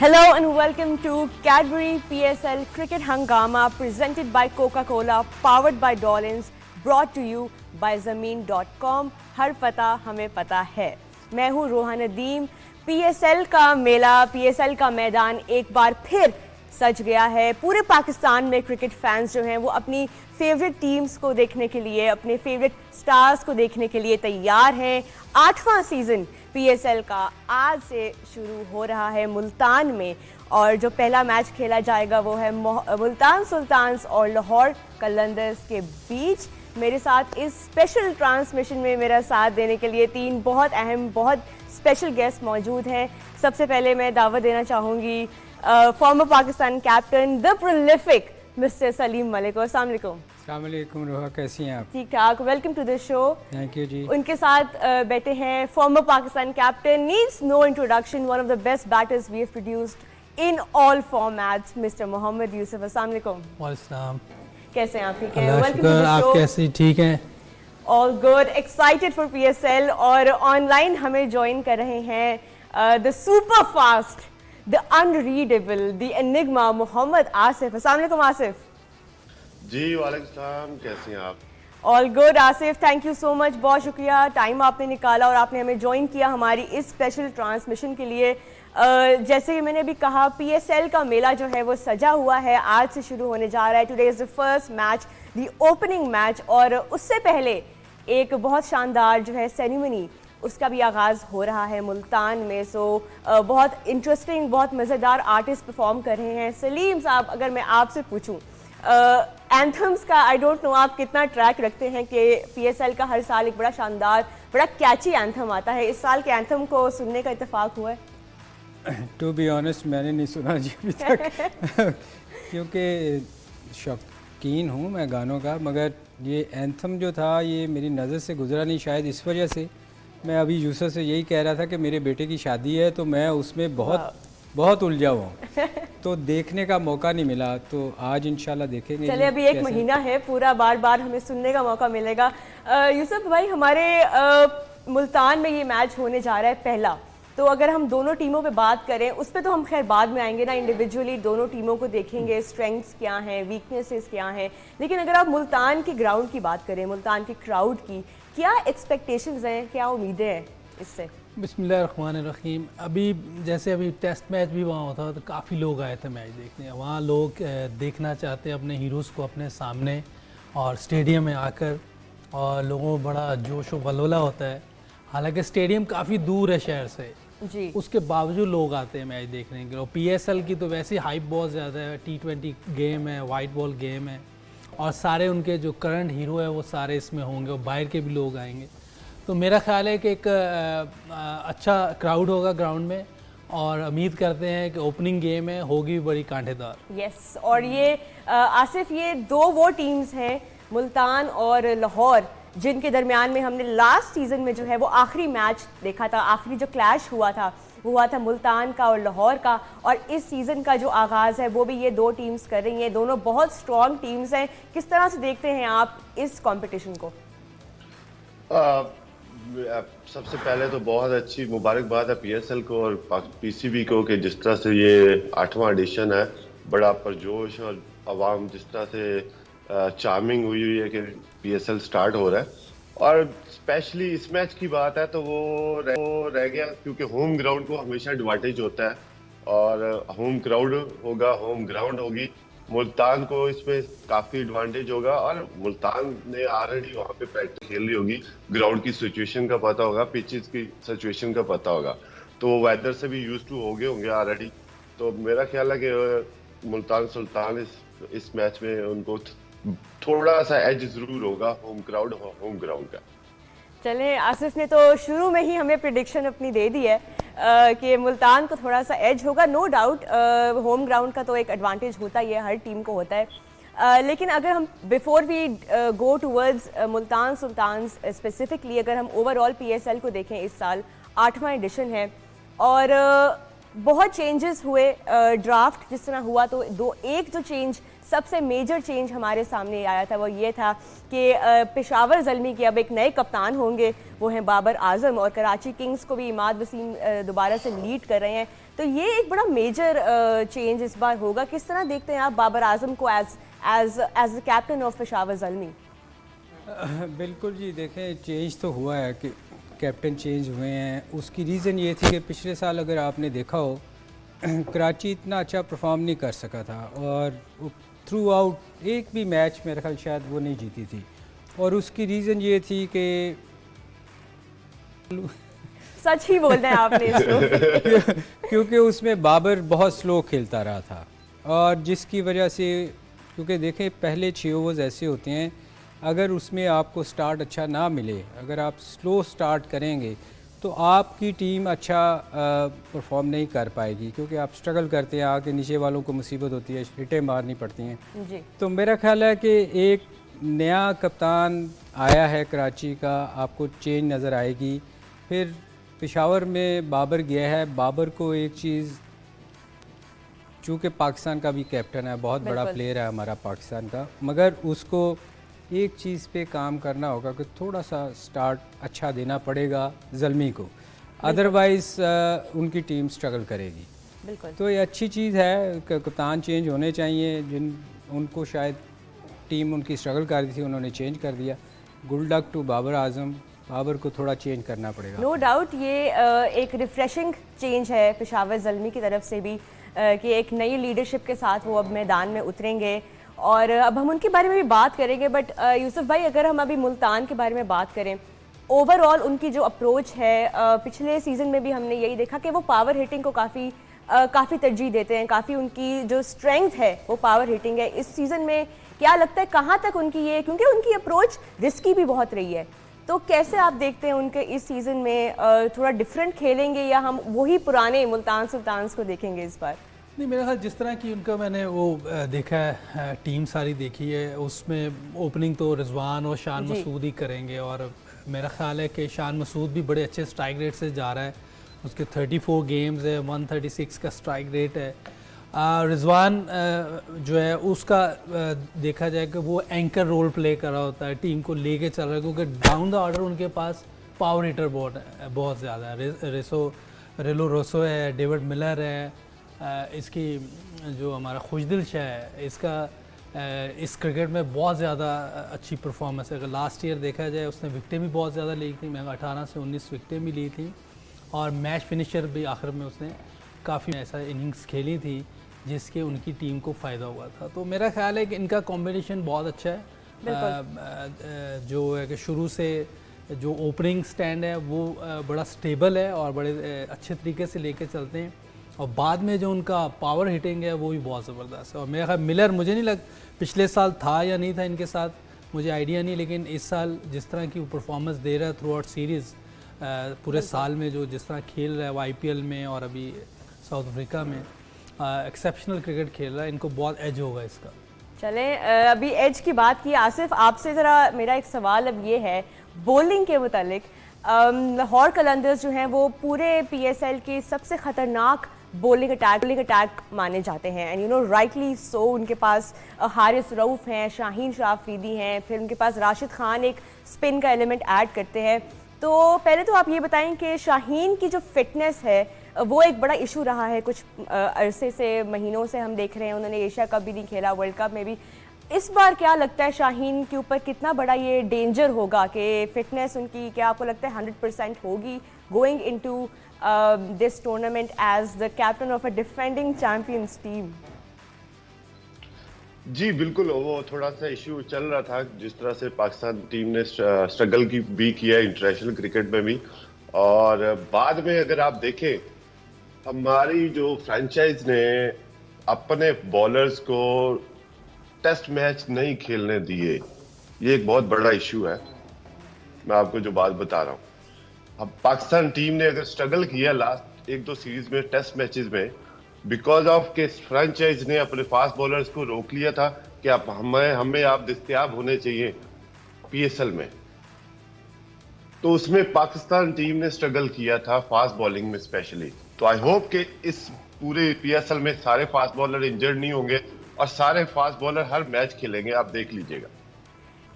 Hello and welcome to Cadbury PSL Cricket Hangama presented by Coca-Cola, powered by Dolins, brought to you by Zameen.com. हर पता हमें पता है। मैं हूँ Rohan Nadeem. PSL का मेला, PSL का मैदान एक बार फिर सज गया है। पूरे पाकिस्तान में क्रिकेट फैंस जो हैं वो अपनी फेवरेट टीम्स को देखने के लिए, अपने फेवरेट स्टार्स को देखने के लिए तैयार हैं। 8वां सीज़न PSL का आज से शुरू हो रहा है मुल्तान में, और जो पहला मैच खेला जाएगा वो है मुल्तान सुल्तान्स और लाहौर कलंदर्स के बीच। मेरे साथ इस स्पेशल ट्रांसमिशन में मेरा साथ देने के लिए 3 बहुत अहम, बहुत स्पेशल गेस्ट मौजूद हैं। सबसे पहले मैं दावत देना चाहूँगी farmer Pakistan captain the prolific mister Salim Malik. अस्सलाम वालेकुम। अस्सलाम वालेकुम रोहा, कैसी हैं आप? ठीक ठाक, welcome to the show. Thank you ji. उनके साथ बैठे हैं former Pakistan captain, needs no introduction, one of the best batters we have produced in all formats, mister Mohammad Yusuf. अस्सलाम वालेकुम। वालेकुम। कैसे हैं आप? ठीक हैं? Welcome to the show. आप कैसी? ठीक हैं? All good, excited for PSL। और ऑनलाइन हमें ज्वाइन कर रहे हैं the super fast, the unreadable, the enigma Mohammad Asif. अस्सलाम वालेकुम आसिफ। जी वालेकुम सलाम, कैसे हैं आप? All good Asif, thank you so much, बहुत शुक्रिया, टाइम आपने निकाला और आपने हमें ज्वाइन किया हमारी इस स्पेशल ट्रांसमिशन के लिए। जैसे कि मैंने अभी कहा, PSL का मेला जो है वो सजा हुआ है, आज से शुरू होने जा रहा है। Today is the first match, the opening match, और उससे पहले एक बहुत शानदार जो है सेरेमनी, उसका भी आगाज़ हो रहा है मुल्तान में। सो बहुत इंटरेस्टिंग, बहुत मज़ेदार आर्टिस्ट परफॉर्म कर रहे हैं। सलीम साहब, अगर मैं आपसे पूछूं एंथम्स का, आई डोंट नो आप कितना ट्रैक रखते हैं कि PSL का हर साल एक बड़ा शानदार, बड़ा कैची एंथम आता है। इस साल के एंथम को सुनने का इत्तेफाक हुआ है? टू बी ऑनेस्ट मैंने नहीं सुना जी अभी तक क्योंकि शौकीन हूँ मैं गानों का, मगर ये एंथम जो था ये मेरी नज़र से गुजरा नहीं। शायद इस वजह से मैं अभी यूसुफ से यही कह रहा था कि मेरे बेटे की शादी है तो मैं उसमें बहुत उलझा हुआ हूँ तो देखने का मौका नहीं मिला। तो आज इंशाल्लाह देखेंगे। चले, अभी एक महीना है पूरा, बार बार हमें सुनने का मौका मिलेगा। यूसुफ भाई, हमारे मुल्तान में ये मैच होने जा रहा है पहला, तो अगर हम दोनों टीमों पे बात करें, उस पर तो हम खैर बाद में आएंगे ना, इंडिविजुअली दोनों टीमों को देखेंगे, स्ट्रेंथ्स क्या हैं, वीकनेसेस क्या हैं। लेकिन अगर आप मुल्तान के ग्राउंड की बात करें, मुल्तान के क्राउड की, क्या एक्सपेक्टेशंस हैं, क्या उम्मीदें हैं इससे? बिस्मिल्लाहिर्रहमानिर्रहीम। अभी टेस्ट मैच भी वहाँ होता तो काफ़ी लोग आए थे मैच देखने। वहाँ लोग देखना चाहते हैं अपने हीरोज़ को अपने सामने, और स्टेडियम में आकर, और लोगों को बड़ा जोश व वलवला होता है। हालांकि स्टेडियम काफ़ी दूर है शहर से जी, उसके बावजूद लोग आते हैं मैच देखने के लिए। और PSL की तो वैसे हाइप बहुत ज़्यादा है, T20 गेम है, वाइट बॉल गेम है, और सारे उनके जो करंट हीरो है वो सारे इसमें होंगे, और बाहर के भी लोग आएंगे। तो मेरा ख्याल है कि एक अच्छा क्राउड होगा ग्राउंड में, और उम्मीद करते हैं कि ओपनिंग गेम है, होगी बड़ी कांटेदार। यस, और ये आसिफ, ये 2 वो टीम्स हैं मुल्तान और लाहौर, जिनके दरमियान में हमने लास्ट सीज़न में जो है वो आखिरी मैच देखा था, आखिरी जो क्लैश हुआ था वो हुआ था मुल्तान का और लाहौर का। और इस सीज़न का जो आगाज़ है वो भी ये 2 टीम्स कर रही हैं। दोनों बहुत स्ट्रॉन्ग टीम्स हैं। किस तरह से देखते हैं आप इस कॉम्पिटिशन को? सबसे पहले तो बहुत अच्छी मुबारकबाद है PSL को और PCB को कि जिस तरह से ये 8वां एडिशन है, बड़ा परजोश और आवाम जिस तरह से चार्मिंग हुई है कि PSL स्टार्ट हो रहा है। और स्पेशली इस मैच की बात है तो वो रह गया, क्योंकि होम ग्राउंड को हमेशा एडवांटेज होता है, और होम क्राउड होगा, होम ग्राउंड होगी। मुल्तान को इसमें काफ़ी एडवांटेज होगा, और मुल्तान ने ऑलरेडी वहाँ पे प्रैक्टिस खेल ली होगी, ग्राउंड की सिचुएशन का पता होगा, पिचेस की सिचुएशन का पता होगा, तो वो वेदर से भी यूज टू हो गए होंगे ऑलरेडी। तो मेरा ख्याल है कि मुल्तान सुल्तान इस मैच में उनको थोड़ा सा एज जरूर होगा होम ग्राउंड का। चलें, आसिफ ने तो शुरू में ही हमें प्रिडिक्शन अपनी दे दी है कि मुल्तान को थोड़ा सा एज होगा। नो डाउट, होम ग्राउंड का तो एक एडवांटेज होता ही है, हर टीम को होता है। लेकिन अगर हम before we go towards Multan Sultans specifically, अगर हम ओवरऑल PSL को देखें, इस साल 8वां एडिशन है और बहुत चेंजेस हुए। ड्राफ्ट जिस तरह हुआ तो एक जो चेंज सबसे मेजर चेंज हमारे सामने आया था वो ये था कि पेशावर ज़ल्मी के अब एक नए कप्तान होंगे, वो हैं बाबर आजम, और कराची किंग्स को भी इमाद वसीम दोबारा से लीड कर रहे हैं। तो ये एक बड़ा मेजर चेंज इस बार होगा। किस तरह देखते हैं आप बाबर आजम को as the captain of Peshawar Zalmi? बिल्कुल जी, देखें चेंज तो हुआ है कि कैप्टन चेंज हुए हैं। उसकी रीज़न ये थी कि पिछले साल अगर आपने देखा हो कराची इतना अच्छा परफॉर्म नहीं कर सका था और थ्रू आउट एक भी मैच मेरे ख्याल शायद वो नहीं जीती थी, और उसकी रीज़न ये थी कि सच ही बोल रहे हैं आपने इसको। क्योंकि उसमें बाबर बहुत स्लो खेलता रहा था, और जिसकी वजह से, क्योंकि देखें पहले 6 ओवर्स ऐसे होते हैं, अगर उसमें आपको स्टार्ट अच्छा ना मिले, अगर आप स्लो स्टार्ट करेंगे तो आपकी टीम अच्छा परफॉर्म नहीं कर पाएगी, क्योंकि आप स्ट्रगल करते हैं, आके नीचे वालों को मुसीबत होती है, हिटें मारनी पड़ती हैं जी। तो मेरा ख्याल है कि एक नया कप्तान आया है कराची का, आपको चेंज नज़र आएगी। फिर पेशावर में बाबर गया है, बाबर को एक चीज़, चूँकि पाकिस्तान का भी कैप्टन है, बहुत बड़ा प्लेयर है हमारा पाकिस्तान का, मगर उसको एक चीज़ पे काम करना होगा कि थोड़ा सा स्टार्ट अच्छा देना पड़ेगा ज़ल्मी को, अदरवाइज़ उनकी टीम स्ट्रगल करेगी। बिल्कुल। तो ये अच्छी चीज़ है, कप्तान चेंज होने चाहिए, जिन उनको शायद टीम उनकी स्ट्रगल कर रही थी, उन्होंने चेंज कर दिया। Good luck to Babar Azam, Babar को थोड़ा चेंज करना पड़ेगा। नो डाउट ये एक रिफ्रेशिंग चेंज है पेशावर ज़ल्मी की तरफ से भी, कि एक नई लीडरशिप के साथ वो अब मैदान में उतरेंगे, और अब हम उनके बारे में भी बात करेंगे। बट यूसुफ भाई, अगर हम अभी मुल्तान के बारे में बात करें, ओवरऑल उनकी जो अप्रोच है, पिछले सीज़न में भी हमने यही देखा कि वो पावर हिटिंग को काफ़ी तरजीह देते हैं, काफ़ी उनकी जो स्ट्रेंथ है वो पावर हिटिंग है। इस सीज़न में क्या लगता है कहाँ तक उनकी ये, क्योंकि उनकी अप्रोच रिस्की भी बहुत रही है, तो कैसे आप देखते हैं उनके इस सीज़न में थोड़ा डिफरेंट खेलेंगे या हम वही पुराने मुल्तान सुल्तान्स को देखेंगे इस बार? नहीं, मेरा ख्याल जिस तरह की उनका मैंने वो देखा है, टीम सारी देखी है, उसमें ओपनिंग तो रिजवान और शान मसूद ही करेंगे, और मेरा ख्याल है कि शान मसूद भी बड़े अच्छे स्ट्राइक रेट से जा रहा है, उसके 34 गेम्स है, 136 का स्ट्राइक रेट है। रिजवान जो है उसका देखा जाए कि वो एंकर रोल प्ले कर रहा होता है, टीम को लेके चल रहा है, क्योंकि डाउन द ऑर्डर उनके पास पावर हिटर बहुत ज़्यादा है। रेलो रोसो है, डेविड मिलर है, इसकी जो हमारा खुशदिल शाह है, इसका इस क्रिकेट में बहुत ज़्यादा अच्छी परफॉर्मेंस है। अगर लास्ट ईयर देखा जाए उसने विकटें भी बहुत ज़्यादा ली थी, मैं 18 से 19 विकटें भी ली थी, और मैच फिनिशर भी आखिर में उसने काफ़ी ऐसा इनिंग्स खेली थी जिसके उनकी टीम को फ़ायदा हुआ था। तो मेरा ख्याल है कि इनका कॉम्बिनेशन बहुत अच्छा है, जो है कि शुरू से जो ओपनिंग स्टैंड है वो बड़ा स्टेबल है और बड़े अच्छे तरीके से लेके चलते हैं, और बाद में जो उनका पावर हिटिंग है वो भी बहुत ज़बरदस्त है। और मेरा ख्याल मिलर, मुझे नहीं पिछले साल था या नहीं था इनके साथ, मुझे आइडिया नहीं, लेकिन इस साल जिस तरह की वो परफॉर्मेंस दे रहा है थ्रू आउट सीरीज़, पूरे साल में जो जिस तरह खेल रहा है वो IPL में और अभी साउथ अफ्रीका में एक्सेप्शनल क्रिकेट खेल रहा है, इनको बहुत एज होगा इसका। चले अभी एज की बात की, आसिफ आपसे ज़रा मेरा एक सवाल अब ये है बॉलिंग के मुतालिक। लाहौर कलंदर्स जो हैं वो पूरे PSL के सबसे ख़तरनाक बॉलिंग अटैक माने जाते हैं, and you know rightly so. उनके पास हारिस रऊफ़ हैं, शाहीन शाह अफरीदी हैं, फिर उनके पास राशिद खान एक स्पिन का एलिमेंट ऐड करते हैं। तो पहले तो आप ये बताएं कि शाहीन की जो फिटनेस है वो एक बड़ा इशू रहा है, कुछ अरसे से, महीनों से हम देख रहे हैं, उन्होंने एशिया कप भी नहीं खेला, वर्ल्ड कप में भी। इस बार क्या लगता है शाहीन के ऊपर कितना बड़ा ये डेंजर होगा कि फिटनेस उनकी, क्या आपको लगता है 100% होगी going into this tournament as the captain of a defending champions team? जी बिल्कुल, वो थोड़ा सा इशू चल रहा था, जिस तरह से पाकिस्तान टीम ने स्ट्रगल भी किया इंटरनेशनल क्रिकेट में भी। और बाद में अगर आप देखें, हमारी जो फ्रेंचाइज ने अपने बॉलर्स को टेस्ट मैच नहीं खेलने दिए, ये एक बहुत बड़ा इशू है। मैं आपको जो बात बता रहा हूँ, अब पाकिस्तान टीम ने अगर स्ट्रगल किया लास्ट 1-2 सीरीज में, टेस्ट मैचेस में, बिकॉज ऑफ के फ्रेंचाइज ने अपने फास्ट बॉलर्स को रोक लिया था कि आप हमें आप दस्तयाब होने चाहिए PSL में। तो उसमें पाकिस्तान टीम ने स्ट्रगल किया था फास्ट बॉलिंग में स्पेशली। तो आई होप कि इस पूरे PSL में सारे फास्ट बॉलर इंजर्ड नहीं होंगे और सारे फास्ट बॉलर हर मैच खेलेंगे, आप देख लीजिएगा।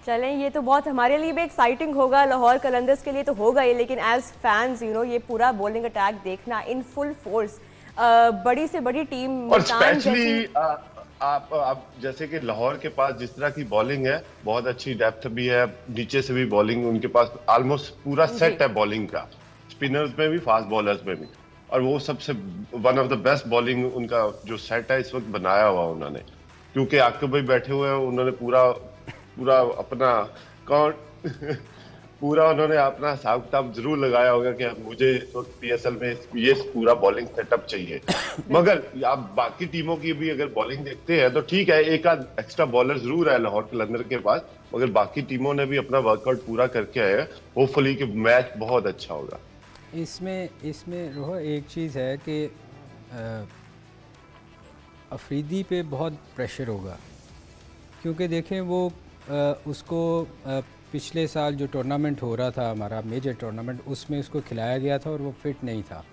चलें, ये तो बहुत हमारे लिए भी एक्साइटिंग होगा, लाहौर कलंदर्स के लिए तो होगा ही, लेकिन एज फैंस ये पूरा बॉलिंग अटैक देखना इन फुल फोर्स, बड़ी से बड़ी टीम और मुल्तान स्पेशली जैसी। आप जैसे कि लाहौर के पास जिस तरह की बॉलिंग है, बहुत अच्छी डेप्थ भी है, नीचे से भी बॉलिंग उनके पास ऑलमोस्ट पूरा सेट है बॉलिंग का, स्पिनर्स में भी फास्ट बॉलर्स में भी, और वो सबसे one of the best bowling उनका जो सेट है इस वक्त बनाया हुआ उन्होंने, क्योंकि आकिब भाई बैठे हुए हैं, उन्होंने पूरा अपना कौन पूरा उन्होंने अपना हिसाब किताब जरूर लगाया होगा कि मुझे तो पीएसएल में ये पूरा बॉलिंग सेटअप चाहिए। मगर आप बाकी टीमों की भी अगर बॉलिंग देखते हैं तो ठीक है, एक आध एक्स्ट्रा बॉलर जरूर है लाहौर कलंदर के पास, मगर बाकी टीमों ने भी अपना वर्कआउट पूरा करके आए हैं। होपफुली कि मैच बहुत अच्छा होगा। इसमें रोहा एक चीज़ है कि अफरीदी पे बहुत प्रेशर होगा, क्योंकि देखें वो उसको पिछले साल जो टूर्नामेंट हो रहा था हमारा मेजर टूर्नामेंट, उसमें उसको खिलाया गया था और वो फिट नहीं था,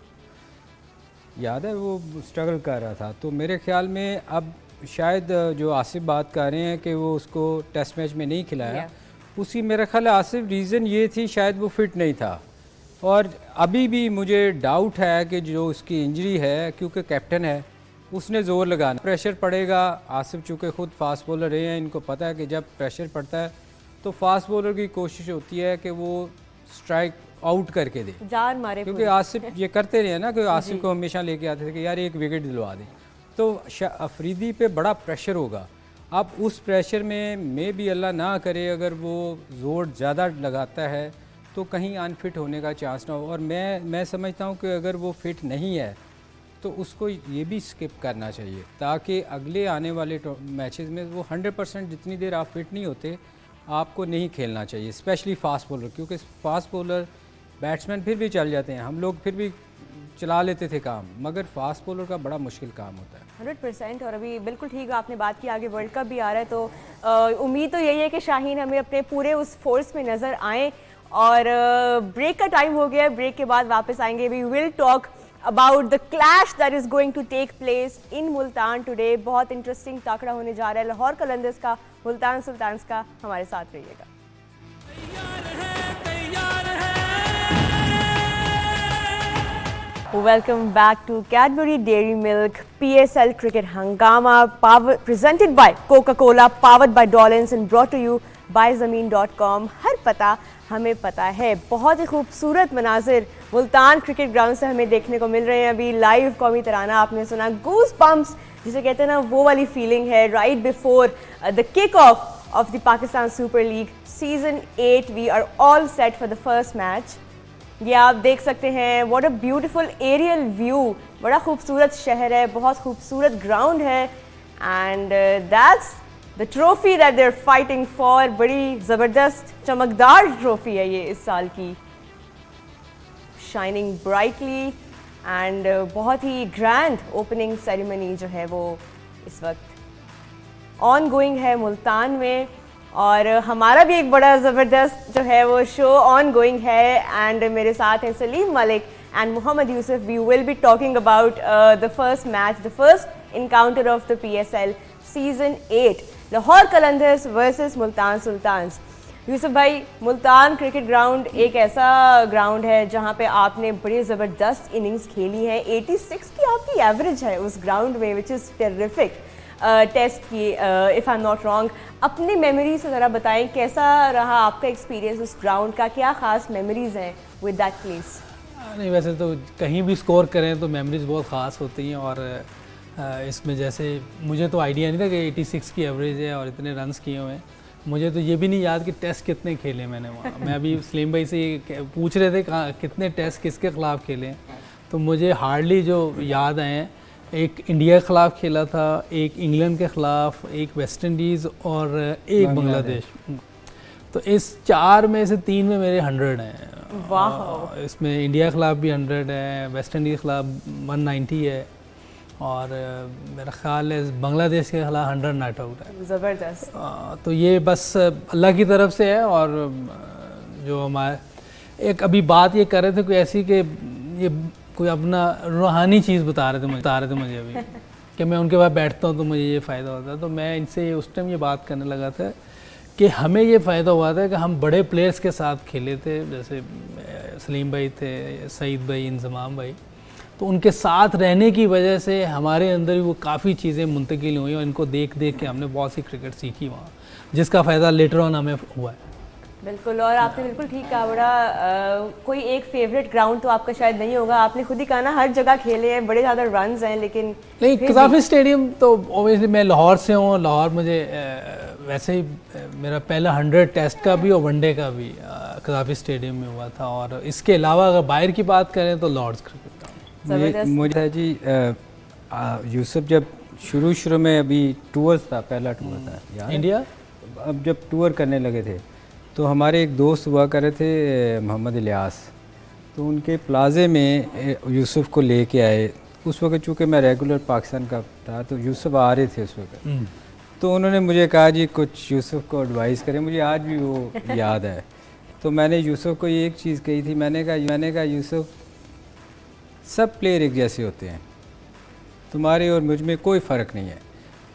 याद है, वो स्ट्रगल कर रहा था। तो मेरे ख्याल में अब शायद जो आसिफ बात कर रहे हैं कि वो उसको टेस्ट मैच में नहीं खिलाया, उसी मेरा ख्याल है आसिफ रीज़न ये थी शायद वो फिट नहीं था। और अभी भी मुझे डाउट है कि जो उसकी इंजरी है, क्योंकि कैप्टन है, उसने ज़ोर लगाना, प्रेशर पड़ेगा। आसिफ चूँकि ख़ुद फास्ट बॉलर रहे हैं, इनको पता है कि जब प्रेशर पड़ता है तो फास्ट बॉलर की कोशिश होती है कि वो स्ट्राइक आउट करके दे, जान मारे, क्योंकि आसिफ ये करते रहे ना कि आसिफ को हमेशा लेके आते थे कि यार एक विकेट दिलवा दें, तो अफरीदी पे बड़ा प्रेशर होगा। अब उस प्रेशर में भी अल्लाह ना करे अगर वो ज़ोर ज़्यादा लगाता है तो कहीं अनफिट होने का चांस ना हो। और मैं समझता हूँ कि अगर वो फिट नहीं है तो उसको ये भी स्किप करना चाहिए, ताकि अगले आने वाले मैचेस में वो 100% जितनी देर आप फिट नहीं होते आपको नहीं खेलना चाहिए, स्पेशली फास्ट बॉलर, क्योंकि फास्ट बॉलर बैट्समैन फिर भी चल जाते हैं, हम लोग फिर भी चला लेते थे काम, मगर फास्ट बॉलर का बड़ा मुश्किल काम होता है। 100%। और अभी बिल्कुल ठीक है, आपने बात की, आगे वर्ल्ड कप भी आ रहा है, तो उम्मीद तो यही है कि शाहीन हमें अपने पूरे उस फोर्स में नज़र आएँ। और ब्रेक का टाइम हो गया है, ब्रेक के बाद वापस आएंगे। We will talk about the clash that is going to take place in Multan today. बहुत इंटरेस्टिंग ताकड़ा होने जा रहा है लाहौर कलंदर्स का मुल्तान सुल्तान्स का। हमारे साथ रहिएगा। Welcome back to Cadbury Dairy Milk PSL Cricket Hangama, presented by Coca-Cola, powered by Dolans and brought to you by Zameen.com। हर पता हमें पता है। बहुत ही खूबसूरत मनाजिर मुल्तान क्रिकेट ग्राउंड से हमें देखने को मिल रहे हैं। अभी लाइव कौमी तराना आपने सुना, गूज पम्प्स जिसे कहते हैं ना, वो वाली फीलिंग है right before the kick off the Pakistan Super League season 8। We are all set for the first match. ये आप देख सकते हैं, what a beautiful aerial view, बड़ा खूबसूरत शहर है, बहुत खूबसूरत ग्राउंड है, and that's the trophy that they are fighting for. बड़ी ज़बरदस्त चमकदार ट्रॉफी है ये इस साल की, शाइनिंग ब्राइटली, एंड बहुत ही ग्रैंड ओपनिंग सेरेमनी जो है वो इस वक्त ऑन गोइंग है मुल्तान में। और हमारा भी एक बड़ा ज़बरदस्त जो है वो शो ऑन गोइंग है, एंड मेरे साथ हैं Saleem Malik and Mohammad Yousuf. We will be talking about the first match, the first encounter of the PSL season 8, Lahore Qalandars versus Multan Sultans. Yousuf भाई, मुल्तान क्रिकेट ग्राउंड एक ऐसा ग्राउंड है जहाँ पे आपने बड़ी ज़बरदस्त इनिंग्स खेली है। 86 की आपकी एवरेज है उस ग्राउंड में, विच इज़ टेरिफिक। टेस्ट की, if I am not wrong, अपनी मेमोरी से ज़रा बताएं कैसा रहा आपका एक्सपीरियंस उस ग्राउंड का, क्या ख़ास मेमोरीज़ हैं विद दैट प्लेस? नहीं, वैसे तो कहीं भी स्कोर करें तो मेमोरीज़ बहुत ख़ास होती हैं, और इसमें जैसे मुझे तो आइडिया नहीं था कि 86 की एवरेज है और इतने रन्स किए हुए हैं। मुझे तो ये भी नहीं याद कि टेस्ट कितने खेले मैंने वहाँ। मैं अभी सलीम भाई से पूछ रहे थे कहाँ कितने टेस्ट किसके ख़िलाफ़ खेले हैं, तो मुझे हार्डली जो याद आए हैं, एक इंडिया के ख़िलाफ़ खेला था, एक इंग्लैंड के ख़िलाफ़, एक वेस्ट इंडीज़ और एक बांग्लादेश। तो इस 4 में से 3 में मेरे 100 हैं। वाह! इसमें इंडिया के ख़िलाफ़ भी 100 है, वेस्ट इंडीज़ के ख़िलाफ़ 190 है, और मेरा ख्याल है बांग्लादेश के खिलाफ 100 नॉट आउट है। ज़बरदस्त। तो ये बस अल्लाह की तरफ से है। और जो हमारे एक अभी बात ये कर रहे थे कोई ऐसी कि ये कोई अपना रूहानी चीज़ बता रहे थे मुझे अभी कि मैं उनके पास बैठता हूँ तो मुझे ये फ़ायदा होता है। तो मैं इनसे उस टाइम ये बात करने लगा था कि हमें ये फ़ायदा हुआ था कि हम बड़े प्लेयर्स के साथ खेले थे, जैसे सलीम भाई थे, सईद भाई, इंज़माम भाई, तो उनके साथ रहने की वजह से हमारे अंदर भी वो काफ़ी चीज़ें मुंतकिल हुई और इनको देख देख के हमने बहुत सी क्रिकेट सीखी वहाँ, जिसका फ़ायदा लेटर ऑन हमें हुआ है। बिल्कुल, और आपने बिल्कुल ठीक कहा। बड़ा कोई एक फेवरेट ग्राउंड तो आपका शायद नहीं होगा, आपने खुद ही कहा ना हर जगह खेले हैं, बड़े ज़्यादा रन्स हैं, लेकिन नहीं, कज़ाफ़ी स्टेडियम तो ओबियसली मैं लाहौर से हूँ, लाहौर मुझे वैसे ही मेरा पहला 100 टेस्ट का भी और वनडे का भी कज़ाफ़ी स्टेडियम में हुआ था। और इसके अलावा अगर बाहर की बात करें तो लॉर्ड्स क्रिकेट ग्राउंड। मुझे जी यूसुफ जब शुरू में अभी टूर था, पहला टूर था यार इंडिया, अब जब टूर करने लगे थे तो हमारे एक दोस्त हुआ करे थे मोहम्मद इलियास, तो उनके प्लाज़े में यूसुफ को लेके आए। उस वक्त चूँकि मैं रेगुलर पाकिस्तान का था तो यूसुफ आ रहे थे उस वक्त, तो उन्होंने मुझे कहा जी कुछ यूसुफ को एडवाइस करें, मुझे आज भी वो याद है। तो मैंने यूसुफ को ये एक चीज़ कही थी, मैंने कहा यूसुफ सब प्लेयर एक जैसे होते हैं, तुम्हारे और मुझ में कोई फ़र्क नहीं है,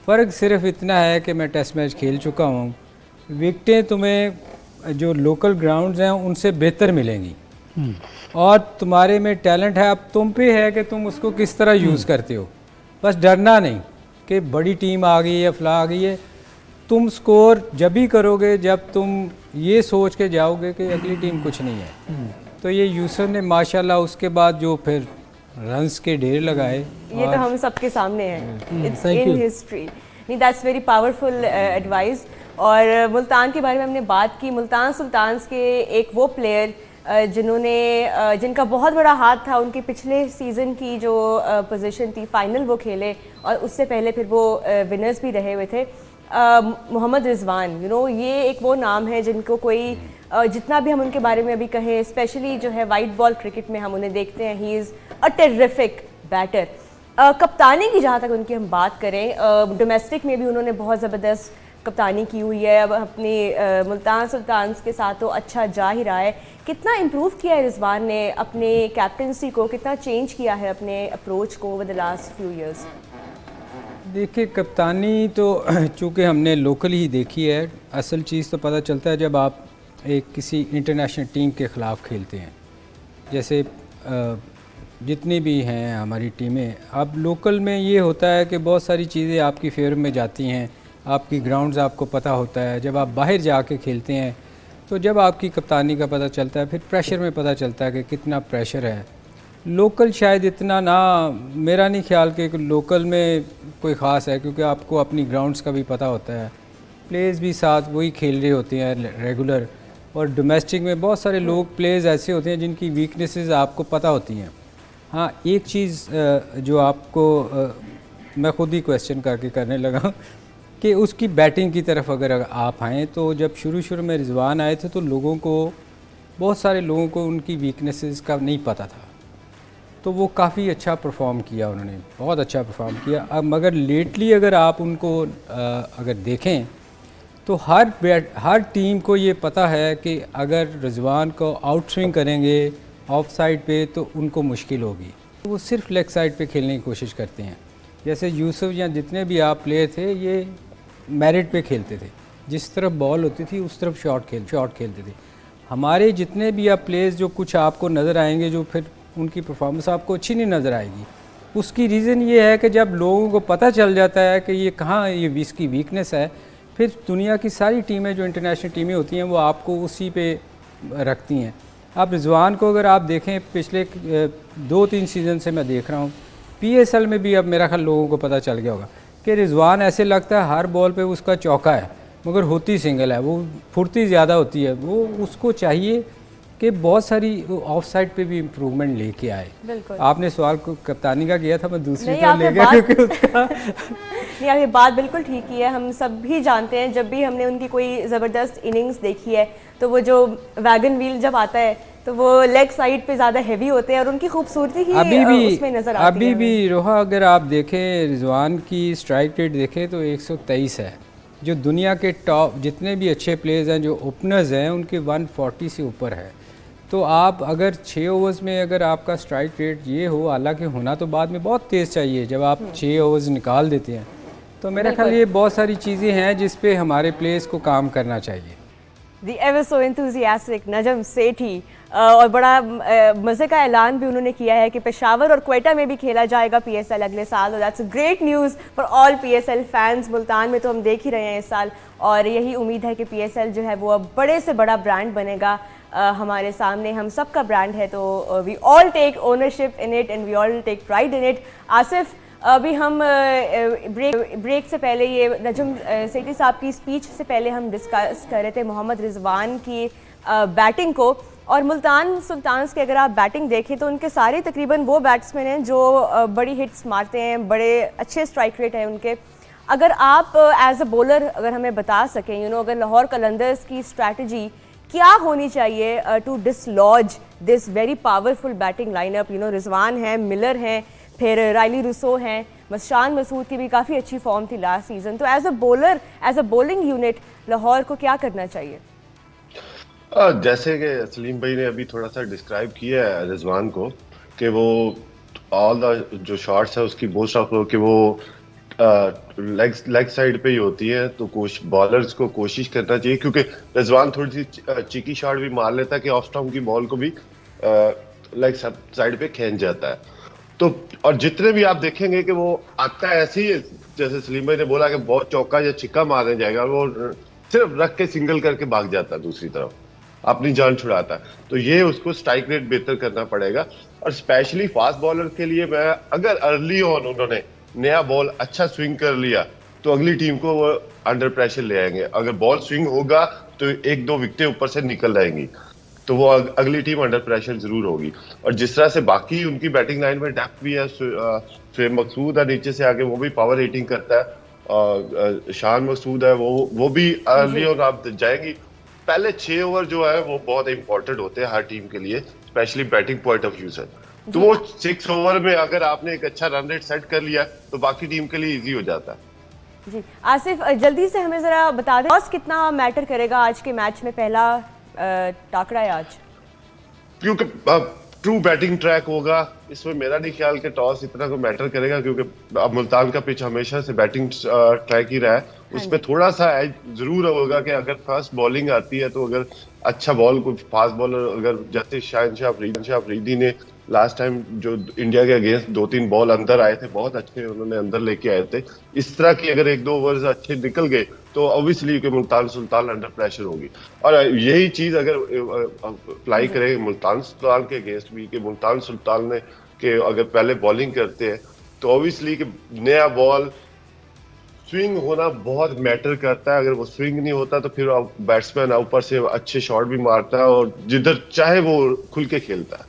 फ़र्क सिर्फ इतना है कि मैं टेस्ट मैच खेल चुका हूँ, विकटें तुम्हें जो लोकल ग्राउंड्स हैं उनसे बेहतर मिलेंगी और तुम्हारे में टैलेंट है, अब तुम पे है कि तुम उसको किस तरह यूज़ करते हो। बस डरना नहीं कि बड़ी टीम आ गई है, फला आ गई है, तुम स्कोर जब भी करोगे जब तुम ये सोच के जाओगे कि अगली टीम कुछ नहीं है। तो ये यूसुफ ने माशाल्लाह उसके बाद जो फिर रन्स के ढेर लगाए, ये तो हम सबके सामने है इन हिस्ट्री। नहीं, दैट्स वेरी पावरफुल एडवाइस। और मुल्तान के बारे में हमने बात की, मुल्तान सुल्तान्स के एक वो प्लेयर जिनका बहुत बड़ा हाथ था, उनके पिछले सीज़न की जो पोजीशन थी, फाइनल वो खेले और उससे पहले फिर वो विनर्स भी रहे हुए थे, मोहम्मद रिजवान। ये एक वो नाम है जिनको कोई जितना भी हम उनके बारे में अभी कहें, स्पेशली जो है वाइट बॉल क्रिकेट में हम उन्हें देखते हैं, he is a terrific batter. कप्तानी की जहाँ तक उनकी हम बात करें, डोमेस्टिक में भी उन्होंने बहुत ज़बरदस्त कप्तानी की हुई है। अब अपनी मुल्तान सुल्तान्स के साथ तो अच्छा जा ही रहा है। कितना इम्प्रूव किया है रिजवान ने अपने कैप्टनसी को, कितना चेंज किया है अपने अप्रोच को over the last few years? देखिए, कप्तानी तो चूँकि हमने लोकल ही देखी है, असल चीज़ तो पता चलता है जब आप एक किसी इंटरनेशनल टीम के ख़िलाफ़ खेलते हैं। जैसे जितनी भी हैं हमारी टीमें, अब लोकल में ये होता है कि बहुत सारी चीज़ें आपकी फेवर में जाती हैं, आपकी ग्राउंड्स आपको पता होता है। जब आप बाहर जाके खेलते हैं तो जब आपकी कप्तानी का पता चलता है, फिर प्रेशर में पता चलता है कि कितना प्रेशर है। लोकल शायद इतना ना, मेरा नहीं ख्याल कि लोकल में कोई ख़ास है, क्योंकि आपको अपनी ग्राउंड्स का भी पता होता है, प्लेयर्स भी साथ वही खेल रहे होते हैं रेगुलर। और डोमेस्टिक में बहुत सारे लोग प्लेयर्स ऐसे होते हैं जिनकी वीकनेसेस आपको पता होती हैं। हाँ, एक चीज़ जो आपको मैं ख़ुद ही क्वेश्चन करके करने लगा कि उसकी बैटिंग की तरफ अगर आप आएँ, तो जब शुरू में रिजवान आए थे तो बहुत सारे लोगों को उनकी वीकनेसेस का नहीं पता था, तो वो काफ़ी अच्छा परफॉर्म किया, उन्होंने बहुत अच्छा परफॉर्म किया। अब मगर लेटली अगर आप उनको अगर देखें तो हर टीम को ये पता है कि अगर रिजवान को आउट स्विंग करेंगे ऑफ साइड पे तो उनको मुश्किल होगी, तो वो सिर्फ लेग साइड पे खेलने की कोशिश करते हैं। जैसे यूसुफ या जितने भी आप प्लेयर थे, ये मेरिट पे खेलते थे, जिस तरफ बॉल होती थी उस तरफ शॉट खेलते थे। हमारे जितने भी आप प्लेयर्स जो कुछ आपको नज़र आएंगे, जो फिर उनकी परफॉर्मेंस आपको अच्छी नहीं नज़र आएगी, उसकी रीज़न ये है कि जब लोगों को पता चल जाता है कि ये कहाँ ये इसकी वीकनेस है, फिर दुनिया की सारी टीमें जो इंटरनेशनल टीमें होती हैं वो आपको उसी पे रखती हैं। आप रिजवान को अगर आप देखें, पिछले 2-3 सीज़न से मैं देख रहा हूँ, PSL में भी अब मेरा ख्याल लोगों को पता चल गया होगा कि रिजवान ऐसे लगता है हर बॉल पे उसका चौका है, मगर होती सिंगल है, वो फुर्ती ज़्यादा होती है। वो उसको चाहिए कि बहुत सारी ऑफ साइड पे भी इम्प्रूवमेंट लेके आए। आपने सवाल को कप्तानी का किया था, मैं दूसरी तरफ ले गया क्योंकि उसका नहीं, आप ये बात बिल्कुल ठीक की है। हम सब भी जानते हैं, जब भी हमने उनकी कोई ज़बरदस्त इनिंग्स देखी है तो वो जो वैगन व्हील जब आता है तो वो लेग साइड पे ज़्यादा हैवी होते हैं और उनकी खूबसूरती ही उसमें नज़र आती है। अभी भी रोहा, अगर आप देखें रिजवान की स्ट्राइक रेट देखें तो 123 है। जो दुनिया के टॉप जितने भी अच्छे प्लेयर्स हैं, जो ओपनर्स हैं, उनके 140 से ऊपर है। तो आप अगर 6 ओवर्स में अगर आपका स्ट्राइक रेट ये हो, हालांकि होना तो बाद में बहुत तेज़ चाहिए जब आप 6 ओवर्स निकाल देते हैं, तो मेरा ख्याल ये बहुत सारी चीज़ें हैं जिस पे हमारे प्लेयर्स को काम करना चाहिए। The ever so enthusiastic Najam Sethi और बड़ा मज़े का ऐलान भी उन्होंने किया है कि पेशावर और क्वेटा में भी खेला जाएगा PSL अगले साल, और that's great news for all PSL fans. Multan में तो हम देख ही रहे हैं इस साल, और यही उम्मीद है कि PSL जो है वो अब बड़े से बड़ा ब्रांड बनेगा हमारे सामने, हम सब का ब्रांड है, तो we all take ownership in it and we all take pride in it. Asif, अभी हम ब्रेक से पहले ये नजम सेठी साहब की स्पीच से पहले हम डिस्कस कर रहे थे मोहम्मद रिजवान की बैटिंग को, और मुल्तान सुल्तान्स की अगर आप बैटिंग देखें तो उनके सारे तकरीबन वो बैट्समैन हैं जो बड़ी हिट्स मारते हैं, बड़े अच्छे स्ट्राइक रेट है उनके। अगर आप एज अ बॉलर अगर हमें बता सकें, अगर लाहौर कलंदर्स की स्ट्रैटेजी क्या होनी चाहिए to dislodge this very powerful batting lineup, Rizwan हैं, मिलर हैं, फिर रायली रुसो हैं, मशान मसूद की भी काफ़ी अच्छी फॉर्म थी लास्ट सीजन, तो as a bowler, as a bowling unit Lahore को क्या करना चाहिए? जैसे कि सलीम भाई ने अभी थोड़ा सा डिस्क्राइब किया है रिजवान को, कि वो ऑल द जो शॉट्स है उसकी मोस्ट ऑफ कि वो लेग साइड पे ही होती है, तो बॉलर्स को कोशिश करना चाहिए, क्योंकि रिजवान थोड़ी सी चीकी शॉट भी मार लेता है कि ऑफ स्टंप की बॉल को भी लेग साइड पे खींच जाता है। तो और जितने भी आप देखेंगे कि वो आता है ऐसे ही, जैसे सलीम भाई ने बोला कि बहुत चौका या छिक्का मारने जाएगा, वो सिर्फ रख के सिंगल करके भाग जाता है दूसरी तरफ, अपनी जान छुड़ाता है। तो ये उसको स्ट्राइक रेट बेहतर करना पड़ेगा, और स्पेशली फास्ट बॉलर के लिए मैं अगर अर्ली ऑन उन्होंने नया बॉल अच्छा स्विंग कर लिया तो अगली टीम को वो अंडर प्रेशर ले आएंगे। अगर बॉल स्विंग होगा तो 1-2 विकेटें ऊपर से निकल जाएंगी, तो वो अगली टीम अंडर प्रेशर जरूर होगी। और जिस तरह से बाकी उनकी बैटिंग लाइन में डेप्थ भी है, शुएब मकसूद है नीचे से आगे, वो भी पावर हिटिंग करता है, और शान मकसूद है, वो भी अर्ली ऑन आप जाएंगी। पहले 6 ओवर जो है वो बहुत इंपॉर्टेंट होते हैं हर टीम के लिए, specially batting point of view से। तो वो 6 ओवर में अगर आपने एक अच्छा रन रेट सेट कर लिया तो बाकी टीम के लिए इजी हो जाता है। जी आसिफ, जल्दी से हमें जरा बता दें टॉस कितना मैटर करेगा आज के मैच में, पहला टाकरा है आज? क्योंकि ट्रू बैटिंग ट्रैक होगा, इसमें मेरा नहीं ख्याल कि टॉस इतना को मैटर करेगा, क्योंकि अब मुल्तान का पिच हमेशा से बैटिंग ट्रैक ही रहा है। उसमें थोड़ा सा एज जरूर होगा कि अगर फास्ट बॉलिंग आती है तो अगर अच्छा बॉल कोई फास्ट बॉलर, अगर जैसे शाहनशाह अफरीदी ने लास्ट टाइम जो इंडिया के अगेंस्ट 2-3 बॉल अंदर आए थे, बहुत अच्छे उन्होंने अंदर लेके आए थे, इस तरह की अगर 1-2 ओवर्स अच्छे निकल गए तो ऑब्वियसली कि मुल्तान सुल्तान अंडर प्रेशर होगी। और यही चीज अगर अप्लाई करें मुल्तान सुल्तान के अगेंस्ट भी, कि मुल्तान सुल्तान ने कि अगर पहले बॉलिंग करते हैं तो ऑब्वियसली कि नया बॉल स्विंग होना बहुत मैटर करता है। अगर वो स्विंग नहीं होता तो फिर बैट्समैन ऊपर से अच्छे शॉट भी मारता है और जिधर चाहे वो खुल के खेलता है।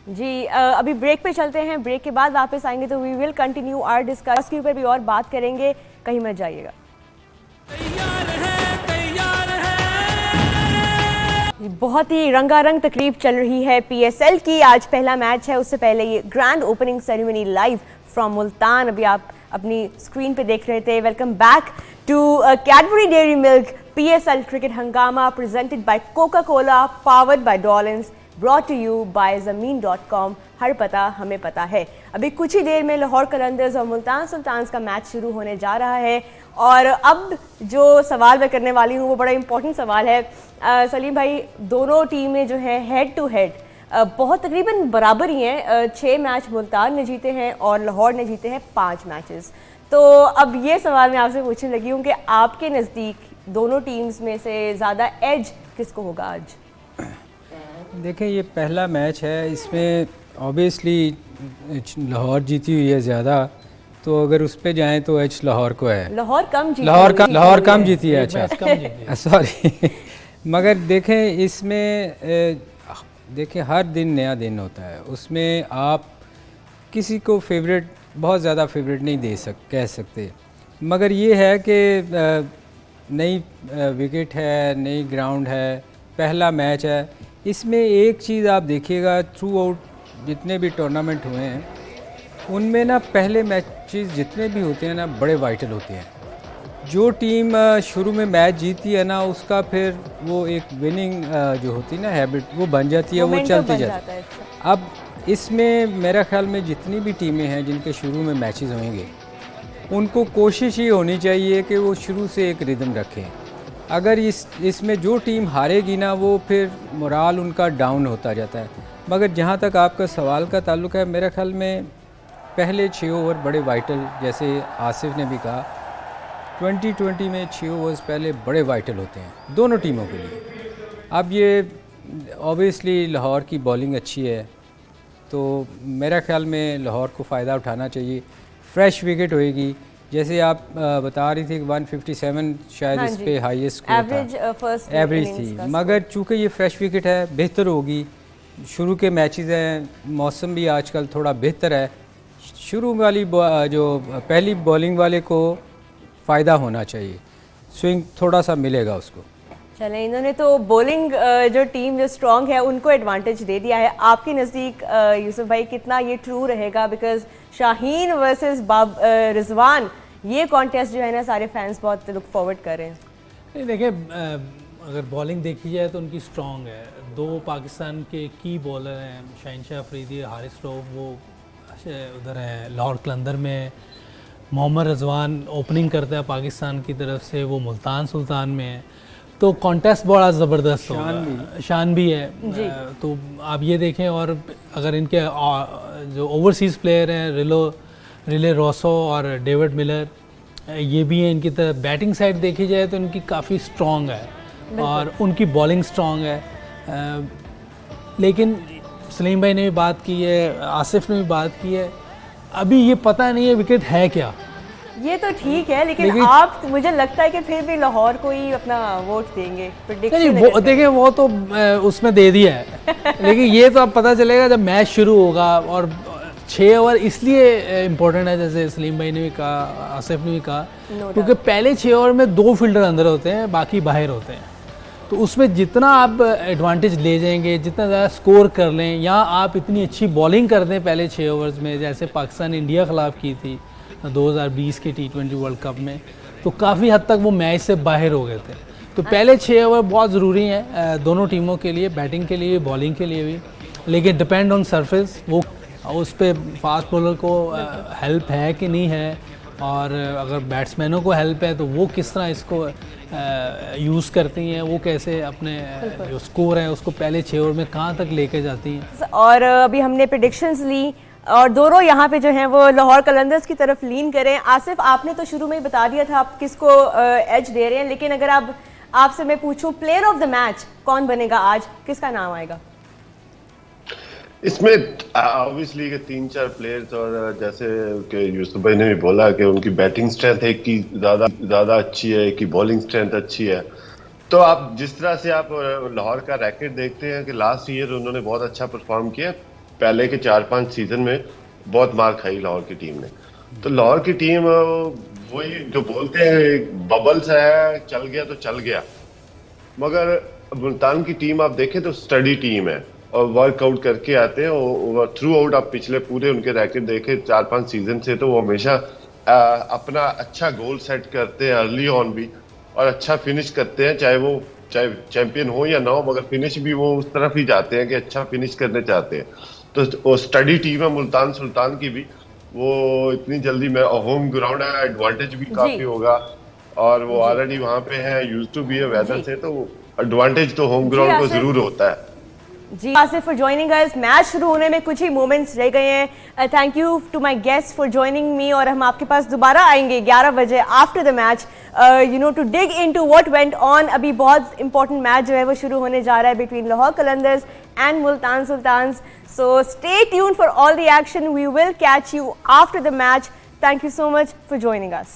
जी अभी ब्रेक पे चलते हैं, ब्रेक के बाद वापस आएंगे तो we will continue our discuss के ऊपर भी और बात करेंगे, कहीं मत जाइएगा। बहुत ही रंगारंग तकरीब चल रही है PSL की, आज पहला मैच है, उससे पहले ये grand opening ceremony live from Multan अभी आप अपनी स्क्रीन पे देख रहे थे। Welcome back to Cadbury dairy milk PSL cricket Hungama presented by Coca Cola, powered by Dollins, brought to you by ज़मीन.com। हर पता हमें पता है। अभी कुछ ही देर में लाहौर कलंदर्स और मुल्तान सुल्तान्स का मैच शुरू होने जा रहा है, और अब जो सवाल मैं करने वाली हूँ वो बड़ा इंपॉर्टेंट सवाल है। सलीम भाई, दोनों टीमें जो हैं हेड टू हेड बहुत तकरीबन बराबर ही हैं। 6 मैच मुल्तान ने जीते हैं और लाहौर ने जीते हैं 5 मैचेस। तो अब ये सवाल मैं आपसे पूछने लगी हूँ कि आपके नज़दीक दोनों टीम्स में से ज़्यादा एज किसको होगा आज? देखें, ये पहला मैच है, इसमें ऑब्वियसली लाहौर जीती हुई है ज़्यादा, तो अगर उस पे जाएं तो एच लाहौर को है। लाहौर कम जीती है। अच्छा सॉरी मगर देखें इसमें देखें हर दिन नया दिन होता है, उसमें आप किसी को फेवरेट बहुत ज़्यादा फेवरेट नहीं कह सकते, मगर ये है कि नई विकेट है, नई ग्राउंड है, पहला मैच है। इसमें एक चीज़ आप देखिएगा, थ्रू आउट जितने भी टूर्नामेंट हुए हैं उनमें ना पहले मैचेस जितने भी होते हैं ना बड़े वाइटल होते हैं। जो टीम शुरू में मैच जीती है ना, उसका फिर वो एक विनिंग जो होती है ना हैबिट, वो बन जाती है, वो Momentum चलती बन जाती जाता है। है। अब इसमें मेरा ख्याल में जितनी भी टीमें हैं जिनके शुरू में मैचेस होंगे, उनको कोशिश ये होनी चाहिए कि वो शुरू से एक रिदम रखें। अगर इसमें जो टीम हारेगी ना, वो फिर मोराल उनका डाउन होता जाता है। मगर जहाँ तक आपका सवाल का ताल्लुक है, मेरा ख्याल में पहले 6 ओवर बड़े वाइटल, जैसे आसिफ ने भी कहा, 2020 में 6 ओवर्स पहले बड़े वाइटल होते हैं दोनों टीमों के लिए। अब ये ऑब्वियसली लाहौर की बॉलिंग अच्छी है, तो मेरा ख्याल में लाहौर को फ़ायदा उठाना चाहिए। फ्रेश विकेट होएगी, जैसे आप बता रही थी कि 157 शायद हाँ इस जी। पे हाईएस्ट स्कोर एवरेज फर्स्ट था, एवरेज थी। मगर चूँकि ये फ्रेश विकेट है, बेहतर होगी। शुरू के मैचेस हैं, मौसम भी आजकल थोड़ा बेहतर है, शुरू वाली जो पहली बॉलिंग वाले को फ़ायदा होना चाहिए, स्विंग थोड़ा सा मिलेगा उसको। चलें, इन्होंने तो बॉलिंग जो टीम जो स्ट्रांग है उनको एडवांटेज दे दिया है। आपके नज़दीक यूसुफ भाई कितना ये ट्रू रहेगा? बिकॉज शाहीन वर्सेस रिजवान, ये कॉन्टेस्ट जो है ना सारे फैंस बहुत लुक फॉरवर्ड कर रहे हैं। नहीं देखिए, अगर बॉलिंग देखी जाए तो उनकी स्ट्रांग है। 2 पाकिस्तान के की बॉलर हैं, शहनशाह अफरीदी, हारिस रऊफ, वो उधर हैं लाहौर कलंदर में। मोहम्मद रिजवान ओपनिंग करता है पाकिस्तान की तरफ से, वो मुल्तान सुल्तान में है। तो कॉन्टेस्ट बड़ा ज़बरदस्त होगा, शान भी है। तो आप ये देखें, और अगर इनके जो ओवरसीज़ प्लेयर हैं, रिले रोसो और डेविड मिलर, ये भी हैं। इनकी तरफ बैटिंग साइड देखी जाए तो इनकी काफ़ी स्ट्रॉन्ग है और उनकी बॉलिंग स्ट्रॉन्ग है। लेकिन सलीम भाई ने भी बात की है, आसिफ ने भी बात की है, अभी ये पता नहीं है विकेट है क्या। ये तो ठीक है, लेकिन आप, मुझे लगता है कि फिर भी लाहौर को ही अपना वोट देंगे। नहीं, वो देखिए, वो तो उसमें दे दिया है लेकिन ये तो अब पता चलेगा जब मैच शुरू होगा। और 6 ओवर इसलिए इम्पोर्टेंट है, जैसे सलीम भाई ने भी कहा, आसिफ ने भी कहा, क्योंकि पहले 6 ओवर में 2 फील्डर अंदर होते हैं, बाकी बाहर होते हैं। तो उसमें जितना आप एडवांटेज ले जाएंगे, जितना ज़्यादा स्कोर कर लें, या आप इतनी अच्छी बॉलिंग कर दें पहले 6 ओवर्स में, जैसे पाकिस्तान इंडिया ख़िलाफ़ की थी 2020 के T20 वर्ल्ड कप में, तो काफ़ी हद तक वो मैच से बाहर हो गए थे। तो पहले 6 ओवर बहुत ज़रूरी हैं दोनों टीमों के लिए, बैटिंग के लिए, बॉलिंग के लिए भी। लेकिन डिपेंड ऑन सरफेस, वो उस पर फास्ट बॉलर को हेल्प है कि नहीं है, और अगर बैट्समैनों को हेल्प है तो वो किस तरह इसको यूज़ करती हैं, वो कैसे अपने जो स्कोर है उसको पहले 6 ओवर में कहाँ तक लेके जाती हैं। और अभी हमने प्रेडिक्शंस ली और दोनों यहाँ पे जो हैं वो लाहौर कलंदर्स की तरफ लीन करें। आसिफ, आपने तो शुरू में ही बता दिया था आप किसको एज दे रहे हैं, लेकिन अगर आपसे मैं पूछूं प्लेयर ऑफ द मैच कौन बनेगा आज, किसका नाम आएगा? इसमें ऑब्वियसली के 3-4 प्लेयर्स, और जैसे कि यूसुफ भाई ने भी बोला कि उनकी बैटिंग स्ट्रेंथ एक की ज़्यादा अच्छी है, एक की बॉलिंग स्ट्रेंथ अच्छी है। तो आप जिस तरह से आप लाहौर का रैकेट देखते हैं कि लास्ट ईयर उन्होंने बहुत अच्छा परफॉर्म किया, पहले के 4-5 सीजन में बहुत मार खाई लाहौर की टीम ने। तो लाहौर की टीम वही जो बोलते हैं बबल्स है, चल गया तो चल गया, मगर मुल्तान की टीम आप देखें तो स्टडी टीम है और वर्कआउट करके आते हैं। और थ्रू आउट आप पिछले पूरे उनके रैकेट देखें 4-5 सीजन से, तो वो हमेशा अपना अच्छा गोल सेट करते हैं अर्ली ऑन भी, और अच्छा फिनिश करते हैं, चाहे चैंपियन हो या ना हो, मगर फिनिश भी वो उस तरफ ही जाते हैं कि अच्छा फिनिश करने चाहते हैं। तो वो स्टडी टीम है मुल्तान सुल्तान की भी, वो इतनी जल्दी में होम ग्राउंड है, एडवांटेज भी काफी होगा, और वो ऑलरेडी वहाँ पे है, यूज्ड टू बी है वेदर से, तो एडवांटेज तो होम ग्राउंड को जरूर होता है। जी Asif for joining us. Match शुरू होने में कुछ ही मोमेंट्स रह गए हैं। Thank you to my guest for joining me, और हम आपके पास दोबारा आएंगे 11 बजे after the match, you know, to dig into what went on. अभी बहुत इंपॉर्टेंट मैच जो है वो शुरू होने जा रहा है between Lahore Qalandars and Multan Sultans. So stay tuned for all the action. We will catch you after the match. Thank you so much for joining us.